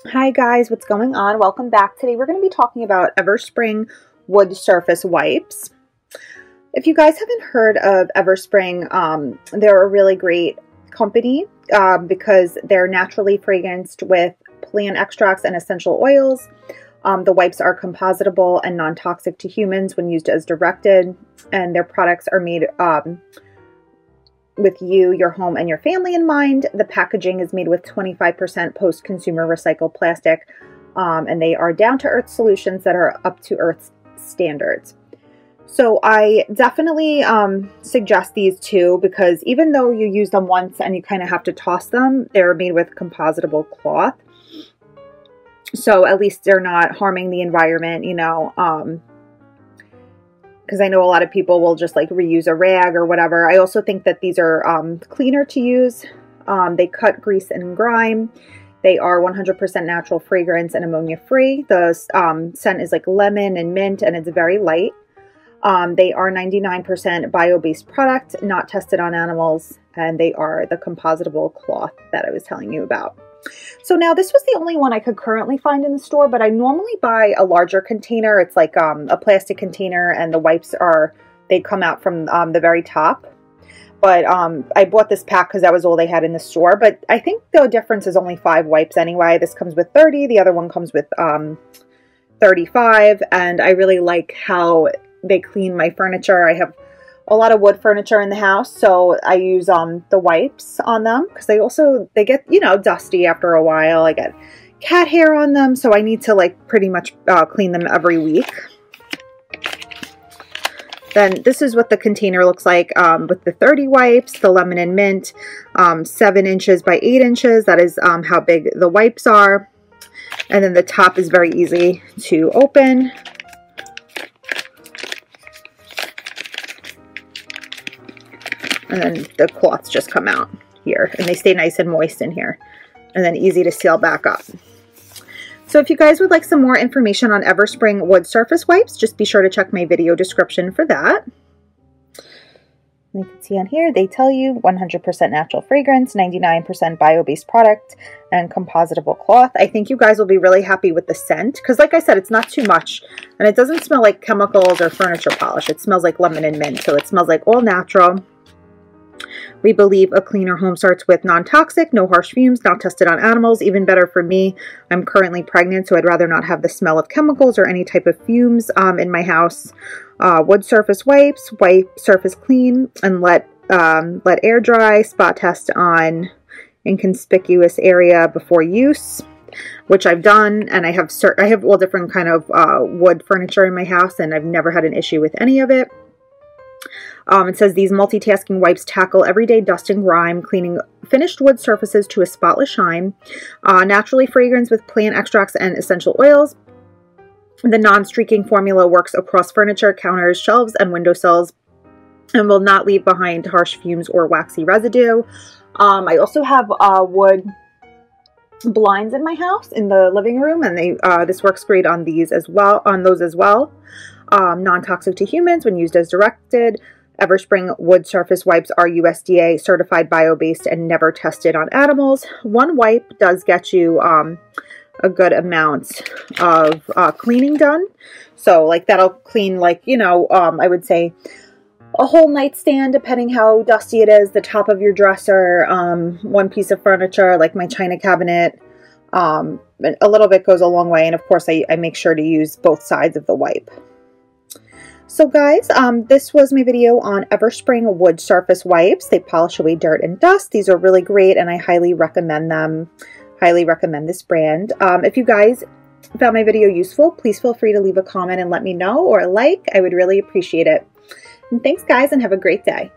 Hi guys, what's going on? Welcome back. Today we're going to be talking about Everspring wood surface wipes. If you guys haven't heard of Everspring, they're a really great company because they're naturally fragranced with plant extracts and essential oils. The wipes are compostable and non-toxic to humans when used as directed, and their products are made with you, your home, and your family in mind. The packaging is made with 25% post-consumer recycled plastic, and they are down-to-earth solutions that are up to Earth's standards. So I definitely suggest these two because even though you use them once and you kind of have to toss them, they're made with compostable cloth. So at least they're not harming the environment, you know, because I know a lot of people will just like reuse a rag or whatever. I also think that these are cleaner to use. They cut grease and grime. They are 100% natural fragrance and ammonia-free. The scent is like lemon and mint, and it's very light. They are 99% bio-based product, not tested on animals, and they are the compostable cloth that I was telling you about. So now this was the only one I could currently find in the store, but I normally buy a larger container. It's like a plastic container, and the wipes they come out from the very top. But I bought this pack because that was all they had in the store. But I think the difference is only 5 wipes anyway. This comes with 30. The other one comes with 35. And I really like how they clean my furniture. I have a lot of wood furniture in the house, so I use the wipes on them because they get, you know, dusty after a while. I get cat hair on them, so I need to like pretty much clean them every week. Then this is what the container looks like with the 30 wipes, the lemon and mint, 7 inches by 8 inches. That is how big the wipes are. And then the top is very easy to open. And then the cloths just come out here, and they stay nice and moist in here, and then easy to seal back up. So if you guys would like some more information on Everspring wood surface wipes, just be sure to check my video description for that. You can see on here, they tell you 100% natural fragrance, 99% bio-based product, and compostable cloth. I think you guys will be really happy with the scent, because like I said, it's not too much, and it doesn't smell like chemicals or furniture polish. It smells like lemon and mint, so it smells like all natural. We believe a cleaner home starts with non-toxic, no harsh fumes, not tested on animals. Even better for me. I'm currently pregnant, so I'd rather not have the smell of chemicals or any type of fumes in my house. Wood surface wipes, wipe surface clean, and let air dry. Spot test on inconspicuous area before use, which I've done, and I have all different kind of wood furniture in my house, and I've never had an issue with any of it. It says these multitasking wipes tackle everyday dust and grime, cleaning finished wood surfaces to a spotless shine. Naturally fragranced with plant extracts and essential oils. The non-streaking formula works across furniture, counters, shelves, and windowsills, and will not leave behind harsh fumes or waxy residue. I also have wood blinds in my house in the living room, and this works great on these as well. Non-toxic to humans when used as directed. Everspring wood surface wipes are USDA certified bio-based and never tested on animals. One wipe does get you a good amount of cleaning done. So like that'll clean, like, you know, I would say a whole nightstand, depending how dusty it is, the top of your dresser, one piece of furniture like my china cabinet. A little bit goes a long way, and of course I make sure to use both sides of the wipe. So guys, this was my video on Everspring wood surface wipes. They polish away dirt and dust. These are really great, and I highly recommend them. Highly recommend this brand. If you guys found my video useful, please feel free to leave a comment and let me know, or a like. I would really appreciate it. And thanks guys, and have a great day.